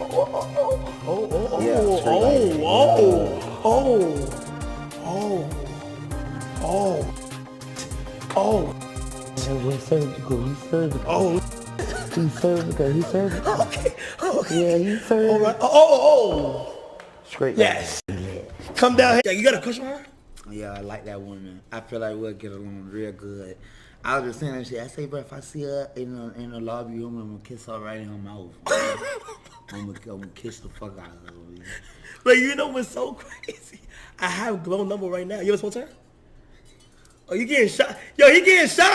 He's surgical. He's surgical. He's surgical. He's surgical. Okay. Yeah, he's surgical. All right. Oh. Straight. Yes. Come down here. You got a crush on her? Yeah, I like that woman. I feel like we'll get along real good. I was just saying that shit. I say, bro, if I see her in the lobby room, I'm gonna kiss her right in her mouth. I'm gonna kiss the fuck out of her. But you know what's so crazy? I have Glow number right now. You ever spoke to her? Oh, you getting shot? Yo, he getting shot.